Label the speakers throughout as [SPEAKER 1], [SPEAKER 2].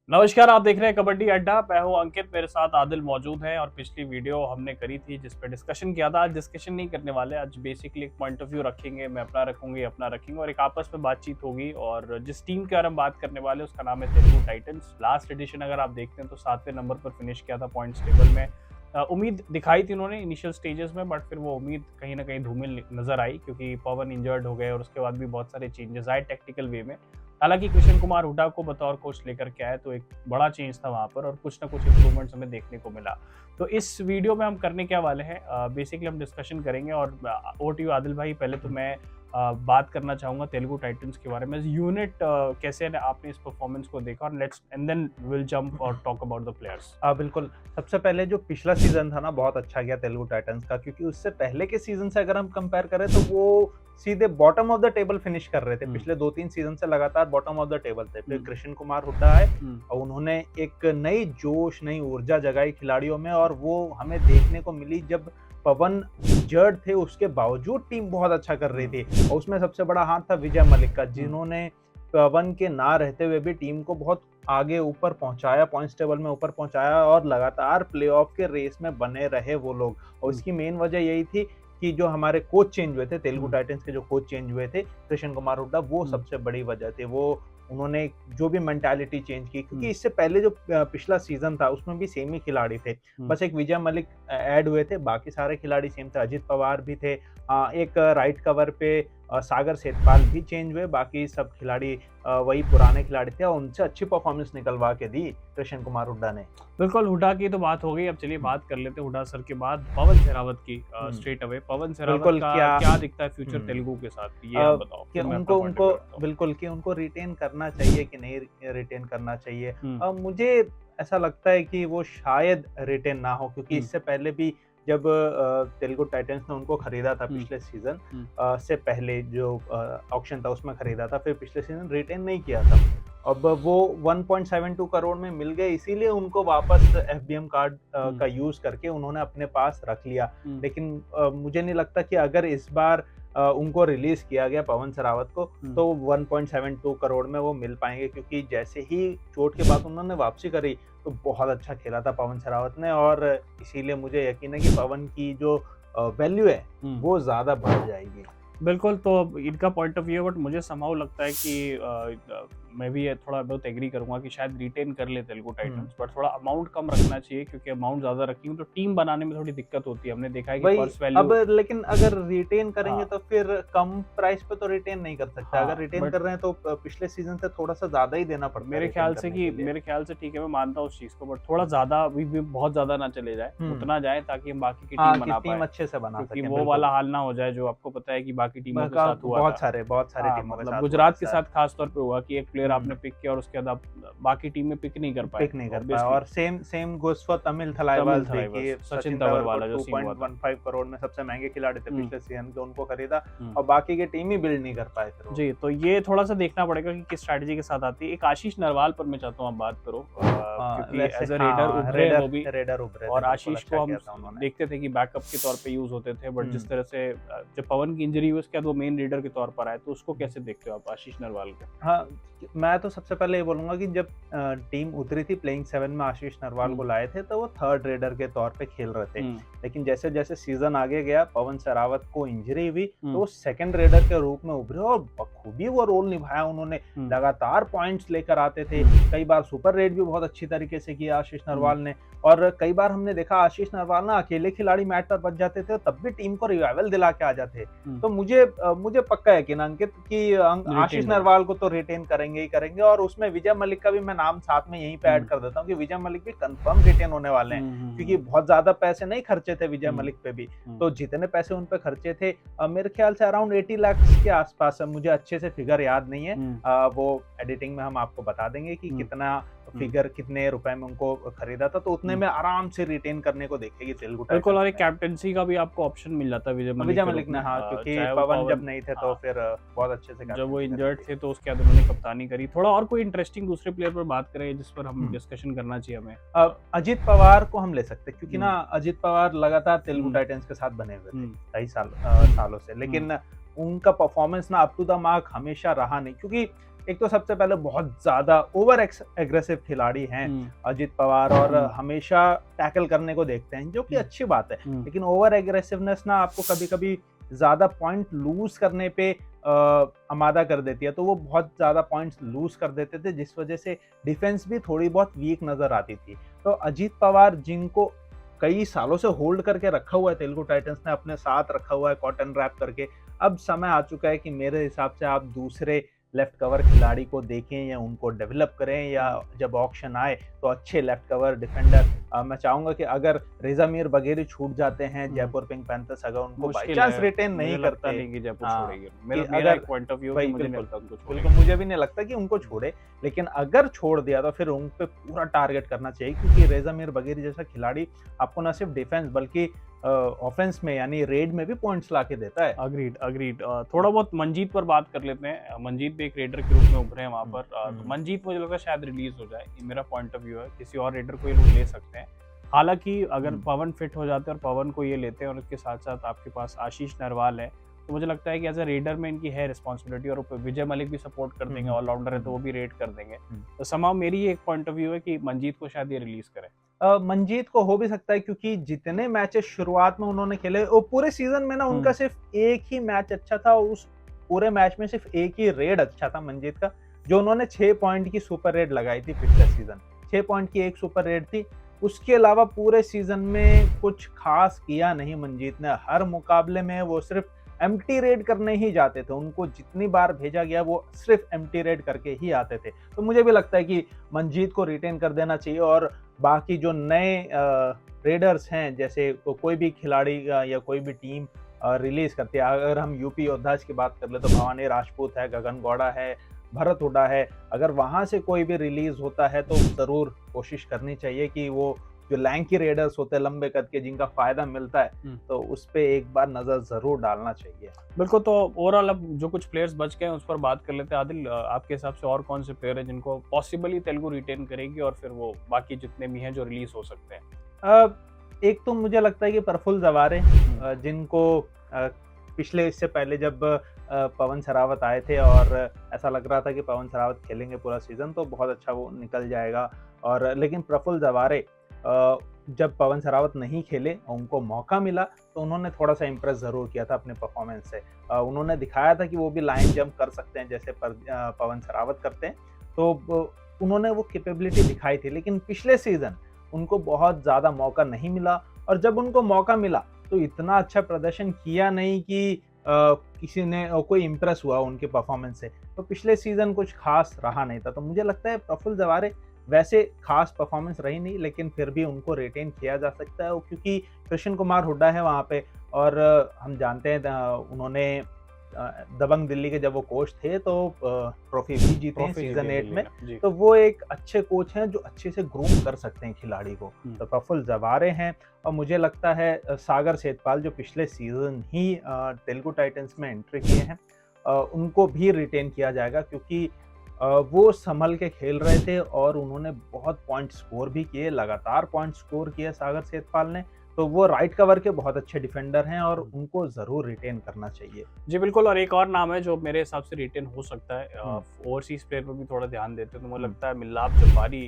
[SPEAKER 1] नमस्कार, आप देख रहे हैं कबड्डी अड्डा। मैं हूं अंकित, मेरे साथ आदिल मौजूद हैं और पिछली वीडियो हमने करी थी जिस पे डिस्कशन किया था। आज डिस्कशन नहीं करने वाले, आज बेसिकली एक पॉइंट ऑफ व्यू रखेंगे। मैं अपना रखूंगी, अपना रखेंगे और एक आपस में बातचीत होगी। और जिस टीम के बारे में बात करने वाले उसका नाम है तेलुगु टाइटंस। लास्ट एडिशन अगर आप देखते हैं तो 7वें नंबर पर फिनिश किया था पॉइंट्स टेबल में। उम्मीद दिखाई थी उन्होंने इनिशियल स्टेजेस में, बट फिर वो उम्मीद कहीं ना कहीं धूमिल नजर आई क्योंकि पवन इंजर्ड हो गए और उसके बाद भी बहुत सारे चेंजेस आए टेक्टिकल वे में। हालांकि कृष्ण कुमार हुड्डा को बतौर कोच लेकर के आए तो एक बड़ा चेंज था वहां पर और कुछ ना कुछ इंप्रूवमेंट्स हमें देखने को मिला। तो इस वीडियो में हम करने क्या वाले हैं, बेसिकली हम डिस्कशन करेंगे। और ओवर टू यू आदिल भाई, पहले तो मैं बात करना चाहूंगा तेलुगु टाइटंस के बारे में। यूनिट कैसे आपने इस परफॉर्मेंस को देखा, और let's and then will jump और टॉक अबाउट द प्लेयर्स।
[SPEAKER 2] बिल्कुल। सबसे पहले जो पिछला सीजन था ना, बहुत अच्छा गया तेलुगु टाइटंस का, क्योंकि उससे पहले के सीजन से अगर हम कंपेयर करें तो वो सीधे bottom of the table finish कर रहे थे। पिछले 2-3 सीजन से लगातार बॉटम ऑफ द टेबल थे। फिर कृष्ण कुमार हुड्डा आए और उन्होंने एक नई जोश, नई ऊर्जा जगाई खिलाड़ियों में, और वो हमें देखने को मिली। जब पवन जर्ड थे उसके बावजूद टीम बहुत अच्छा कर रही थी, और उसमें सबसे बड़ा हाथ था विजय मलिक का, जिन्होंने पवन के ना रहते हुए भी टीम को बहुत आगे ऊपर पहुंचाया, पॉइंट्स टेबल में ऊपर पहुंचाया, और लगातार प्लेऑफ के रेस में बने रहे वो लोग। और इसकी मेन वजह यही थी कि जो हमारे कोच चेंज हुए थे, तेलुगु टाइटंस के जो कोच चेंज हुए थे, कृष्ण कुमार हुड्डा, वो सबसे बड़ी वजह थी। वो उन्होंने जो भी मेंटालिटी चेंज की, क्योंकि इससे पहले जो पिछला सीजन था उसमें भी सेम ही खिलाड़ी थे। बस एक विजय मलिक ऐड हुए थे, बाकी सारे खिलाड़ी सेम थे। अजित पवार भी थे, एक राइट कवर पे सागर सेठपाल भी चेंज हुए, बाकी सब खिलाड़ी वही पुराने खिलाड़ी थे, और उनसे अच्छी परफॉर्मेंस निकलवा के दी कृष्ण कुमार हुड्डा ने।
[SPEAKER 1] बिल्कुल, हुड्डा की तो बात हो गई। अब चलिए बात कर लेते हैं हुड्डा सर के बाद पवन सहरावत की। स्ट्रेट अवे पवन सहरावत का क्या दिखता है फ्यूचर तेलुगु के साथ, ये आप बताओ।
[SPEAKER 2] कि उनको बिल्कुल कि उनको रिटेन करना चाहिए कि नहीं रिटेन करना चाहिए। मुझे ऐसा लगता है कि वो शायद रिटेन ना हो, क्योंकि इससे पहले भी जब तेलुगु टाइटंस ने उनको खरीदा था पिछले सीजन से पहले, जो ऑक्शन था उसमें खरीदा था, फिर पिछले सीजन रिटेन नहीं किया था। अब वो 1.72 करोड़ में मिल गए, इसीलिए उनको वापस एफबीएम कार्ड का यूज करके उन्होंने अपने पास रख लिया। लेकिन मुझे नहीं लगता कि अगर इस बार उनको रिलीज किया गया पवन सहरावत को, तो 1.72 करोड़ में वो मिल पाएंगे, क्योंकि जैसे ही चोट के बाद उन्होंने वापसी करी तो बहुत अच्छा खेला था पवन सहरावत ने, और इसीलिए मुझे यकीन है कि पवन की जो वैल्यू है वो ज्यादा बढ़ जाएगी।
[SPEAKER 1] बिल्कुल, तो इनका पॉइंट ऑफ व्यू, बट मुझे समहाउ लगता है कि मैं भी ये थोड़ा बहुत एग्री करूंगा कि शायद रिटेन कर ले तेलुगु टाइटंस, बट थोड़ा अमाउंट कम रखना चाहिए, क्योंकि अमाउंट ज्यादा रखेंगे तो टीम बनाने में थोड़ी दिक्कत होती है। हमने देखा है कि पर्स वैल्यू
[SPEAKER 2] अब लेकिन अगर रिटेन करेंगे तो फिर कम प्राइस पे तो रिटेन नहीं कर सकते। अगर रिटेन कर रहे हैं तो पिछले सीजन से थोड़ा सा ज्यादा ही देना पड़ता है
[SPEAKER 1] मेरे ख्याल से ठीक है, मैं मानता हूँ उस चीज को, बट थोड़ा ज्यादा भी बहुत ज्यादा ना चले जाए, उतना जाए ताकि हम बाकी की टीम बना पाए,
[SPEAKER 2] अच्छे से बना सकें।
[SPEAKER 1] वो वाला हाल ना हो जाए जो आपको पता है कि बाकी टीमों के साथ हुआ
[SPEAKER 2] बहुत सारे टीमों के साथ,
[SPEAKER 1] गुजरात के साथ खास तौर पे हुआ कि एक प्लेयर आपने पिक किया और उसके बाद आप बाकी टीम में पिक नहीं कर पाए।
[SPEAKER 2] और सेम गोस फॉर तमिल थलाइवाल, देखिए सचिन तंवर वाला जो 2.15 करोड़ में सबसे महंगे खिलाड़ी थे पिछले सीजन के, उनको खरीदा और बाकी की टीम ही बिल्ड नहीं कर पाए फिर
[SPEAKER 1] जी। तो ये थोड़ा सा देखना पड़ेगा कि किस स्ट्रेटजी के साथ आती है। एक आशीष नरवाल पर मैं चाहता हूँ आप बात करो, क्योंकि एज अ रेडर उभरे और आशीष को हम देखते थे कि बैकअप के तौर पे यूज होते थे, बट जिस तरह से जब पवन की इंजरी हुई उसके बाद वो मेन रीडर के तौर पर आए, तो उसको कैसे देखते हो आप आशीष नरवाल को?
[SPEAKER 2] हाँ, मैं तो सबसे पहले ये बोलूंगा कि जब टीम उतरी थी प्लेइंग 7 में आशीष नरवाल को लाए थे तो वो थर्ड रेडर के तौर पे खेल रहे थे। लेकिन जैसे जैसे सीजन आगे गया, पवन सहरावत को इंजरी हुई तो वो सेकंड रेडर के रूप में उभरे और बखूबी वो रोल निभाया उन्होंने। लगातार पॉइंट्स लेकर आते थे, कई बार सुपर रेड भी बहुत अच्छी तरीके से किया आशीष नरवाल ने, और कई बार हमने देखा आशीष नरवाल ना अकेले खिलाड़ी मैच पर बच जाते थे तब भी टीम को रिवाइवल दिला के आ जाते। तो मुझे पक्का यकीन अंकित कि आशीष नरवाल को तो रिटेन करेंगे ही करेंगे, और उसमें विजय मलिक का भी मैं नाम साथ में यहीं पे ऐड कर देता हूँ कि विजय मलिक भी कंफर्म रिटेन होने वाले हैं, क्योंकि बहुत ज्यादा पैसे नहीं खर्चे थे विजय मलिक पे भी। तो जितने पैसे उन पे खर्चे थे, मेरे ख्याल से अराउंड 80 लाख के आसपास है, मुझे अच्छे से फिगर याद नहीं है, वो एडिटिंग में हम आपको बता देंगे कि कितना फिगर, कितने रुपए में उनको खरीदा था, तो उतने में आराम से रिटेन करने को देखेगी तेलुगु टाइटंस।
[SPEAKER 1] बिल्कुल, और एक कैप्टेंसी का भी आपको ऑप्शन मिल जाता है विजय मलिक
[SPEAKER 2] ने, हाँ, क्योंकि पवन जब नहीं थे तो फिर बहुत अच्छे से
[SPEAKER 1] जब वो इंजर्ड थे तो उसके बाद उन्होंने कप्तानी करी। थोड़ा और कोई इंटरेस्टिंग दूसरे प्लेयर पर बात करें जिस पर हम डिस्कशन करना चाहिए हमें?
[SPEAKER 2] अजित पवार को हम ले सकते हैं, क्योंकि ना अजित पवार लगातार तेलुगु टाइटंस के साथ बने हुए थे कई सालों से, लेकिन उनका परफॉर्मेंस ना अप टू द मार्क हमेशा रहा नहीं, क्योंकि एक तो सबसे पहले बहुत ज्यादा ओवर एग्रेसिव खिलाड़ी हैं अजीत पवार, और हमेशा टैकल करने को देखते हैं, जो कि अच्छी बात है। लेकिन ओवर एग्रेसिवनेस ना आपको कभी कभी ज्यादा पॉइंट लूज करने पे आमादा कर देती है, तो वो बहुत ज्यादा पॉइंट्स लूज कर देते थे, जिस वजह से डिफेंस भी थोड़ी बहुत वीक नजर आती थी। तो अजीत पवार, जिनको कई सालों से होल्ड करके रखा हुआ है तेलुगु टाइटंस ने, अपने साथ रखा हुआ है कॉटन रैप करके, अब समय आ चुका है कि मेरे हिसाब से आप दूसरे लेफ्ट कवर खिलाड़ी को देखें या उनको डेवलप करें, या जब ऑक्शन आए तो अच्छे लेफ्ट कवर डिफेंडर। मैं चाहूंगा कि अगर रेजा मीर बगैर छूट जाते हैं जयपुर पिंक पैंथर्स, अगर उनको बाई चांस रिटेन नहीं करते,
[SPEAKER 1] नहीं कि जयपुर छोड़ेगी।
[SPEAKER 2] मेरा
[SPEAKER 1] अगर पॉइंट ऑफ व्यू मुझे नहीं लगता उनको
[SPEAKER 2] बिल्कुल मुझे भी नहीं लगता कि उनको छोड़े, लेकिन अगर छोड़ दिया तो फिर उन पे पूरा टारगेट करना चाहिए, क्योंकि रेजा मीर बगैर जैसा खिलाड़ी आपको न सिर्फ डिफेंस बल्कि ऑफेंस में यानी रेड में भी पॉइंट्स ला के देता है।
[SPEAKER 1] अग्रीड। थोड़ा बहुत मंजीत पर बात कर लेते हैं। मंजीत भी एक रेडर के रूप में उभरे हैं वहां पर। तो मंजीत मुझे लगता है शायद रिलीज हो जाए, ये मेरा पॉइंट ऑफ व्यू है। किसी और रेडर को ये लोग ले सकते हैं, हालांकि अगर पवन फिट हो जाते हैं और पवन को ये लेते हैं और उसके साथ साथ आपके पास आशीष नरवाल है, तो मुझे लगता है कि एज ए रेडर में इनकी है रिस्पॉन्सिबिलिटी, और विजय मलिक भी सपोर्ट कर देंगे, ऑलराउंडर है तो वो भी रेड कर देंगे। तो समाव मेरी एक पॉइंट ऑफ व्यू है कि मंजीत को शायद ये रिलीज करें।
[SPEAKER 2] मंजीत को हो भी सकता है, क्योंकि जितने मैचेस शुरुआत में उन्होंने खेले, वो पूरे सीजन में ना उनका सिर्फ एक ही मैच अच्छा था, उस पूरे मैच में सिर्फ एक ही रेड अच्छा था मंजीत का, जो उन्होंने 6 पॉइंट की सुपर रेड लगाई थी पिछले सीजन। 6 पॉइंट की एक सुपर रेड थी, उसके अलावा पूरे सीजन में कुछ खास किया नहीं मंजीत ने। हर मुकाबले में वो सिर्फ एम्प्टी रेड करने ही जाते थे, उनको जितनी बार भेजा गया वो सिर्फ एम्प्टी रेड करके ही आते थे। तो मुझे भी लगता है कि मंजीत को रिटेन कर देना चाहिए, और बाकी जो नए रेडर्स हैं, जैसे कोई भी खिलाड़ी या कोई भी टीम रिलीज करती है, अगर हम यूपी योद्धास की बात कर ले तो भवानी राजपूत है, गगन गौड़ा है, भरत हुड्डा है, अगर वहां से कोई भी रिलीज होता है तो जरूर कोशिश करनी चाहिए कि वो जो लैंकी रेडर्स होते हैं लंबे कद के, जिनका फायदा मिलता है, तो उस पे एक बार नजर जरूर डालना चाहिए।
[SPEAKER 1] बिल्कुल। तो ओवरऑल अब जो कुछ प्लेयर्स बच गए हैं उस पर बात कर लेते हैं। आदिल, आपके हिसाब से और कौन से प्लेयर हैं जिनको पॉसिबली तेलुगु रिटेन करेगी, और फिर वो बाकी जितने भी हैं जो रिलीज हो सकते हैं?
[SPEAKER 2] एक तो मुझे लगता है कि प्रफुल्ल जवारे, जिनको पिछले इससे पहले जब पवन सरावत आए थे और ऐसा लग रहा था कि पवन सरावत खेलेंगे पूरा सीजन तो बहुत अच्छा वो निकल जाएगा, और लेकिन प्रफुल्ल जवारे जब पवन सरावत नहीं खेले, उनको मौका मिला तो उन्होंने थोड़ा सा इम्प्रेस जरूर किया था अपने परफॉर्मेंस से। उन्होंने दिखाया था कि वो भी लाइन जंप कर सकते हैं जैसे पवन सरावत करते हैं, तो उन्होंने वो कैपेबिलिटी दिखाई थी। लेकिन पिछले सीजन उनको बहुत ज़्यादा मौका नहीं मिला, और जब उनको मौका मिला तो इतना अच्छा प्रदर्शन किया नहीं कि किसी ने कोई इम्प्रेस हुआ उनके परफॉर्मेंस से। तो पिछले सीजन कुछ खास रहा नहीं था, तो मुझे लगता है प्रफुल्ल जवारे वैसे खास परफॉर्मेंस रही नहीं, लेकिन फिर भी उनको रिटेन किया जा सकता है, क्योंकि कृष्ण कुमार हुड्डा है वहाँ पे, और हम जानते हैं उन्होंने दबंग दिल्ली के जब वो कोच थे तो ट्रॉफी भी जीते हैं सीजन 8 में। तो वो एक अच्छे कोच हैं जो अच्छे से ग्रूम कर सकते हैं खिलाड़ी को। तो प्रफुल्ल जवारे हैं, और मुझे लगता है सागर सेतपाल जो पिछले सीजन ही तेलुगु टाइटंस में एंट्री किए हैं, उनको भी रिटेन किया जाएगा, क्योंकि वो संभल के खेल रहे थे और उन्होंने बहुत पॉइंट स्कोर भी किए, लगातार पॉइंट स्कोर किए सागर सेतपाल ने। तो वो राइट कवर के बहुत अच्छे डिफेंडर हैं और उनको जरूर रिटेन करना चाहिए।
[SPEAKER 1] जी बिल्कुल। और एक और नाम है जो मेरे हिसाब से रिटेन हो सकता है, ओवरसीज प्लेयर पर भी थोड़ा ध्यान देते हैं तो मुझे लगता है मिलाप जब्बारी,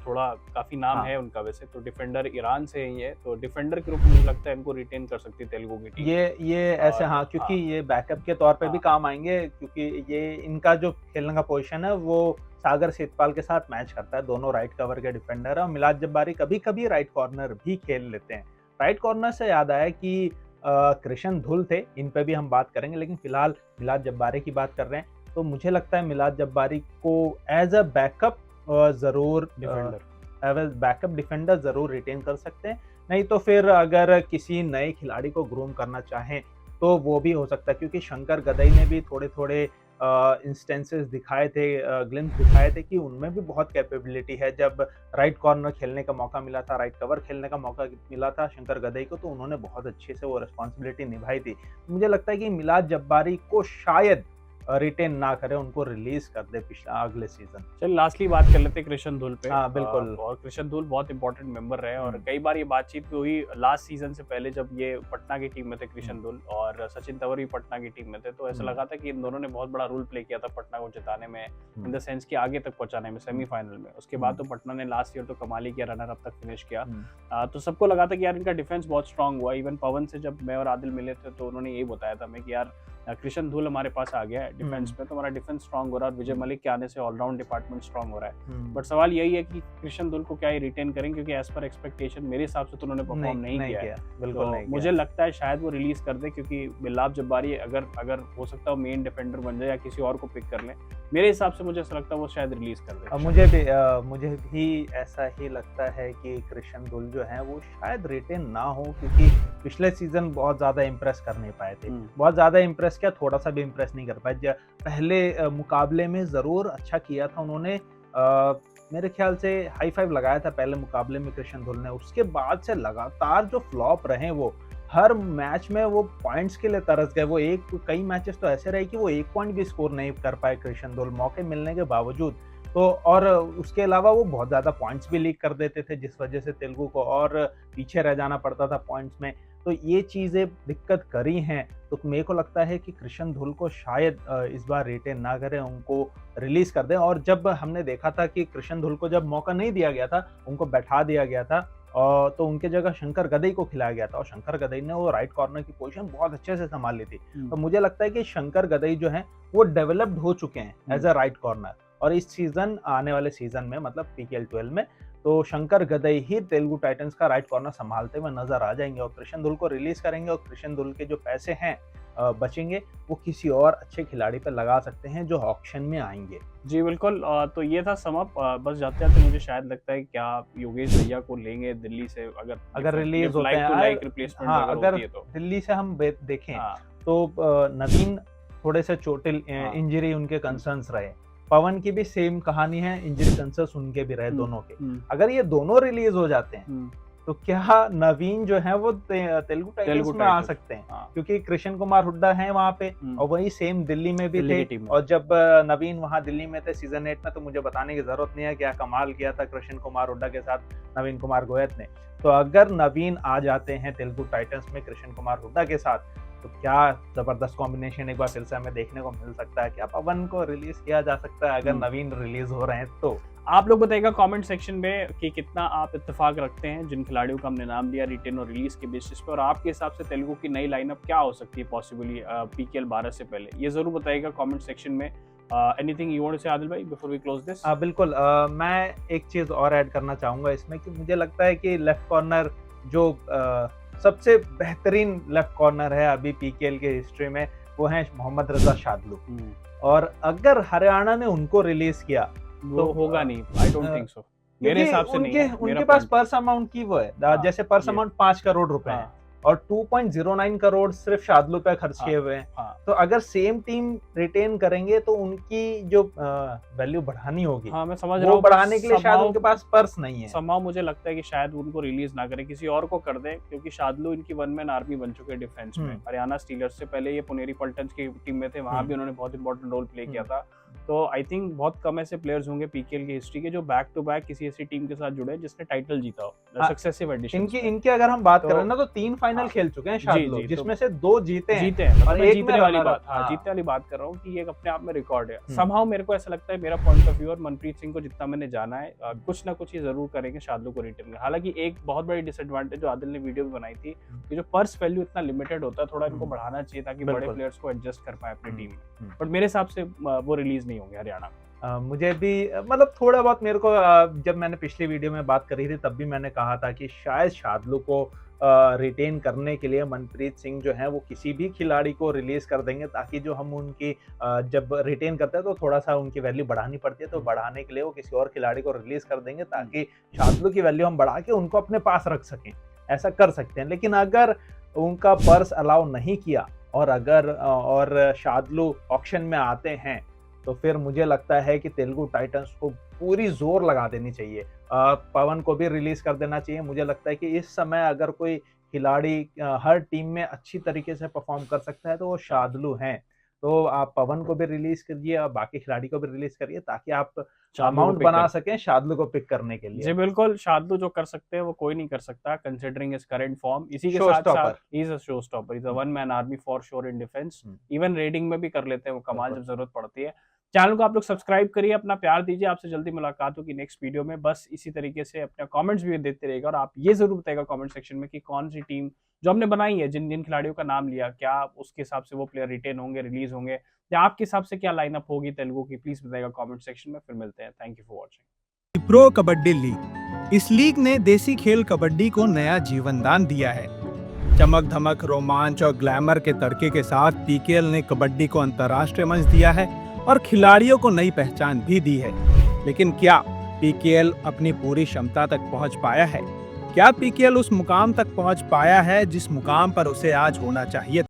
[SPEAKER 1] थोड़ा काफी नाम है उनका वैसे तो, डिफेंडर ईरान से ही है, तो डिफेंडर के रूप में मुझे लगता है इनको रिटेन कर सकती है तेलुगु की टीम।
[SPEAKER 2] ये ऐसे क्योंकि ये बैकअप के तौर पे भी काम आएंगे, क्योंकि ये इनका जो खेलने का पोजीशन है वो सागर सेतपाल के साथ मैच करता है, दोनों राइट कवर के डिफेंडर है। और मिलाद जब्बारी कभी कभी राइट कॉर्नर भी खेल लेते हैं। राइट कॉर्नर से याद आया कि कृष्ण धुल थे, इन पे भी हम बात करेंगे, लेकिन फिलहाल मिलाद जब्बारी की बात कर रहे हैं। तो मुझे लगता है मिलाद जब्बारी को एज अ बैकअप जरूर बैकअप डिफेंडर जरूर रिटेन कर सकते हैं। नहीं तो फिर अगर किसी नए खिलाड़ी को ग्रूम करना चाहें तो वो भी हो सकता है, क्योंकि शंकर गदई ने भी थोड़े थोड़े इंस्टेंसेस दिखाए थे, ग्लिम्स दिखाए थे कि उनमें भी बहुत कैपेबिलिटी है। जब राइट कॉर्नर खेलने का मौका मिला था, राइट कवर खेलने का मौका मिला था शंकर गदई को, तो उन्होंने बहुत अच्छे से वो रिस्पॉन्सिबिलिटी निभाई थी। मुझे लगता है कि मिलाद जब्बारी को शायद रिटेन ना करे, उनको रिलीज कर दे पिछला अगले सीजन।
[SPEAKER 1] चल लास्टली बात कर लेते हैं कृष्ण धुल पे।
[SPEAKER 2] हाँ बिल्कुल।
[SPEAKER 1] और कृष्ण धुल बहुत इंपॉर्टेंट मेंबर रहे और
[SPEAKER 2] हम्म।
[SPEAKER 1] कई बार ये बातचीत भी हुई लास्ट सीजन से पहले जब ये पटना की टीम में थे कृष्ण धुल और सचिन तंवर भी पटना की टीम में थे, तो ऐसा लगा था कि इन दोनों ने बहुत बड़ा रोल प्ले किया था पटना को जिताने में, इन द सेंस कि आगे तक पहुंचाने में सेमीफाइनल में। उसके बाद तो पटना ने लास्ट ईयर तो कमाल ही किया, रनर अप तक फिनिश किया। तो सबको लगा था कि यार इनका डिफेंस बहुत स्ट्रांग हुआ। इवन पवन से जब मैं और आदिल मिले थे तो उन्होंने यही बताया था हमें कि यार कृष्ण धुल हमारे पास आ गया है डिफेंस में, तो हमारा डिफेंस स्ट्रांग हो रहा है और विजय मलिक के आने से ऑलराउंड डिपार्टमेंट स्ट्रांग हो रहा है। बट सवाल यही है कि कृष्ण धुल को क्या ही रिटेन करें, क्योंकि एज पर एक्सपेक्टेशन मेरे हिसाब से तो उन्होंने परफॉर्म नहीं किया है।
[SPEAKER 2] बिल्कुल
[SPEAKER 1] तो
[SPEAKER 2] नहीं किया।
[SPEAKER 1] मुझे लगता है शायद वो रिलीज कर दे, क्योंकि बिलाव जब्बारी अगर हो सकता है मेन डिफेंडर बन जाए या किसी और को पिक कर ले, मेरे हिसाब से मुझे ऐसा लगता है वो शायद रिलीज कर दे।
[SPEAKER 2] मुझे भी ऐसा ही लगता है कि कृष्ण धुल जो है वो शायद रिटेन ना हो, क्योंकि पिछले सीजन बहुत ज्यादा इम्प्रेस कर नहीं पाए थे। बहुत ज्यादा इम्प्रेस किया, थोड़ा सा भी इम्प्रेस नहीं कर पाए। पहले मुकाबले में जरूर अच्छा किया था उन्होंने, मेरे ख्याल से हाई फाइव लगाया था पहले मुकाबले में कृष्ण धुल ने। उसके बाद से लगातार जो फ्लॉप रहे, वो हर मैच में वो पॉइंट्स के लिए तरस गए। वो कई मैचेस तो ऐसे रहे कि वो 1 पॉइंट भी स्कोर नहीं कर पाए कृष्ण धुल, मौके मिलने के बावजूद। तो और उसके अलावा वो बहुत ज़्यादा पॉइंट्स भी लीक कर देते थे, जिस वजह से तेलुगु को और पीछे रह जाना पड़ता था पॉइंट्स में। तो ये चीज़ें दिक्कत करी हैं। तो मेरे को लगता है कि कृष्ण धुल को शायद इस बार रिटेन ना करें, उनको रिलीज कर दें। और जब हमने देखा था कि कृष्ण धुल को जब मौका नहीं दिया गया था, उनको बैठा दिया गया था, तो उनके जगह शंकर गदई को खिलाया गया था और शंकर गदई ने वो राइट कॉर्नर की पोजीशन बहुत अच्छे से संभाल ली थी। तो मुझे लगता है कि शंकर गदई जो है वो डेवलप्ड हो चुके हैं एज अ राइट कॉर्नर। और इस सीजन, आने वाले सीजन में, मतलब PKL 12 में, तो शंकर गदई ही तेलुगु टाइटंस का राइट कॉर्नर संभालते हुए नजर आ जाएंगे। और कृष्ण धुल को रिलीज करेंगे और कृष्ण धुल के जो पैसे हैं बचेंगे, वो किसी और अच्छे खिलाड़ी पर लगा सकते हैं जो ऑक्शन में आएंगे।
[SPEAKER 1] जी बिल्कुल। तो ये था सम अप। बस जाते जाते मुझे शायद लगता है क्या योगेश भैया को लेंगे दिल्ली से, अगर
[SPEAKER 2] रिलीज होते हैं,
[SPEAKER 1] लाइक रिप्लेसमेंट
[SPEAKER 2] अगर
[SPEAKER 1] होती है तो
[SPEAKER 2] दिल्ली से हम देखें तो नवीन थोड़े से चोटिल, इंजरी उनके कंसर्न्स रहे। पवन की भी सेम कहानी है, इंजरी कंसर्न्स उनके भी रहे दोनों के। अगर ये दोनों रिलीज हो जाते हैं तो क्या नवीन जो है वो तेलुगु टाइटंस में आ सकते हैं? क्योंकि कृष्ण कुमार हुड्डा हैं वहाँ पे और वही सेम दिल्ली में भी थे। और जब नवीन वहाँ दिल्ली में थे सीजन 8 में, तो मुझे बताने की जरूरत नहीं है क्या कमाल किया था कृष्ण कुमार हुड्डा के साथ नवीन कुमार गोयत ने। तो अगर नवीन आ जाते हैं तेलुगु टाइटंस में कृष्ण कुमार हुड्डा के साथ, तो क्या जबरदस्त कॉम्बिनेशन एक बार फिर से हमें देखने को मिल सकता है। क्या पवन को रिलीज किया जा सकता है अगर नवीन रिलीज हो रहे हैं तो?
[SPEAKER 1] आप लोग बताइएगा कमेंट सेक्शन में कि कितना आप इत्तेफाक रखते हैं जिन खिलाड़ियों का हमने नाम लिया रिटेन और रिलीज के बेसिस पे, और आपके हिसाब से तेलुगु की नई लाइनअप क्या हो सकती है पॉसिबली PKL 12 से पहले, ये जरूर बताइएगा कमेंट सेक्शन में। एनीथिंग यू वांट टू से आदिल भाई बिफोर वी क्लोज दिस?
[SPEAKER 2] बिल्कुल। मैं एक चीज और ऐड करना चाहूंगा इसमें कि मुझे लगता है कि लेफ्ट कॉर्नर जो सबसे बेहतरीन लेफ्ट कॉर्नर है अभी PKL के हिस्ट्री में, वो है मोहम्मद रजा शादलू। और अगर हरियाणा ने उनको रिलीज किया
[SPEAKER 1] तो होगा नहीं, आई डोंट थिंक सो। मेरे हिसाब से नहीं है।
[SPEAKER 2] उनके पास पर्स अमाउंट की वो है, जैसे पर्स अमाउंट 5 करोड़ रुपए है और 2.09 करोड़ सिर्फ शादलू पे खर्च किए हुए हैं। तो अगर सेम टीम रिटेन करेंगे तो उनकी जो वैल्यू बढ़ानी होगी,
[SPEAKER 1] मैं समझ रहा
[SPEAKER 2] हूँ, बढ़ाने के लिए शायद उनके पास पर्स नहीं है।
[SPEAKER 1] समाव मुझे लगता है कि शायद उनको रिलीज ना करें, किसी और को कर दें, क्योंकि शादलू इनकी वन मैन आर्मी बन चुके हैं डिफेंस में। हरियाणा स्टीलर्स से पहले ये पुनेरी पल्टन्स की टीम में थे, वहां भी उन्होंने बहुत इंपॉर्टेंट रोल प्ले किया था। तो आई थिंक बहुत कम ऐसे प्लेयर्स होंगे PKL की हिस्ट्री के जो बैक टू बैक किसी ऐसी टीम के साथ जुड़े जिसने टाइटल जीता हो, सक्सेसिव एडिशन।
[SPEAKER 2] इनकी अगर हम बात करें ना तो 3 फाइनल खेल चुके हैं शादलू, जिसमें से 2 जीते हैं
[SPEAKER 1] और एक जीतने वाली बात, जीतने वाली बात कर रहा हूँ कि ये अपने आप में रिकॉर्ड है। समहाउ मेरे को ऐसा लगता है, मेरा पॉइंट ऑफ व्यू और मनप्रीत सिंह को जितना मैंने जाना है, कुछ ना कुछ ये जरूर करेंगे शादलू को रिटेन। हालांकि एक बहुत बड़ी डिसएडवांटेज जो आदिल ने वीडियो भी बनाई थी कि जो पर्स वैल्यू इतना लिमिटेड होता है, थोड़ा इनको बढ़ाना चाहिए ताकि बड़े प्लेयर्स को एडजस्ट कर पाए अपनी टीम में। बट मेरे हिसाब से वो रिलीज नहीं होंगे हरियाणा।
[SPEAKER 2] मुझे भी मतलब थोड़ा बहुत मेरे को, जब मैंने पिछली वीडियो में बात करी थी तब भी मैंने कहा था कि शायद शादलू को रिटेन करने के लिए मनप्रीत सिंह जो है वो किसी भी खिलाड़ी को रिलीज कर देंगे, ताकि जो हम उनकी जब रिटेन करते हैं तो थोड़ा सा उनकी वैल्यू बढ़ानी पड़ती है, तो बढ़ाने के लिए वो किसी और खिलाड़ी को रिलीज कर देंगे ताकि शादलू की वैल्यू हम बढ़ा के उनको अपने पास रख सकें। ऐसा कर सकते हैं। लेकिन अगर उनका पर्स अलाउ नहीं किया और शादलू ऑक्शन में आते हैं, तो फिर मुझे लगता है कि तेलुगु टाइटंस को पूरी जोर लगा देनी चाहिए। पवन को भी रिलीज कर देना चाहिए। मुझे लगता है कि इस समय अगर कोई खिलाड़ी हर टीम में अच्छी तरीके से परफॉर्म कर सकता है तो वो शादलू हैं। तो आप पवन को भी रिलीज कीजिए और बाकी खिलाड़ी को भी रिलीज करिए ताकि आप
[SPEAKER 1] शार्दुल को
[SPEAKER 2] अमाउंट
[SPEAKER 1] pick
[SPEAKER 2] बना
[SPEAKER 1] कर
[SPEAKER 2] सकें शार्दुल को पिक करने के
[SPEAKER 1] जी
[SPEAKER 2] लिए।
[SPEAKER 1] बिल्कुल, शार्दुल जो कर सकते हैं वो कोई नहीं कर सकता कंसिडरिंग हिज करंट फॉर्म। इसी के
[SPEAKER 2] शो
[SPEAKER 1] साथ-साथ
[SPEAKER 2] stopper.
[SPEAKER 1] He is a showstopper, he is a one man army for sure in defence.
[SPEAKER 2] Hmm,
[SPEAKER 1] even raiding में भी कर लेते हैं वो कमाल
[SPEAKER 2] बिल्कुल।
[SPEAKER 1] जब ज़रूरत पड़ती है। चैनल को आप लोग सब्सक्राइब करिए, अपना प्यार दीजिए। आपसे जल्दी मुलाकात होगी नेक्स्ट वीडियो में। बस इसी तरीके से अपने कमेंट्स भी देते रहिएगा और आप ये ज़रूर बताइएगा कमेंट सेक्शन में कि कौन-सी टीम जो हमने बनाई है, जिन-जिन खिलाड़ियों का नाम लिया, क्या उसके हिसाब से वो प्लेयर रिटेन होंगे, रिलीज़ होंगे या आपके हिसाब से क्या लाइनअप होगी तेलुगु की? प्लीज़ बताइएगा कमेंट सेक्शन में। फिर मिलते हैं। Thank you for watching.
[SPEAKER 3] Pro kabaddi league. इस लीग ने देसी खेल कबड्डी को नया जीवन दान दिया है। चमक धमक, रोमांच और ग्लैमर के तड़के के साथ पीकेएल ने कबड्डी को अंतर्राष्ट्रीय मंच दिया है और खिलाड़ियों को नई पहचान भी दी है। लेकिन क्या पीकेएल अपनी पूरी क्षमता तक पहुंच पाया है? क्या पीकेएल उस मुकाम तक पहुंच पाया है जिस मुकाम पर उसे आज होना चाहिए?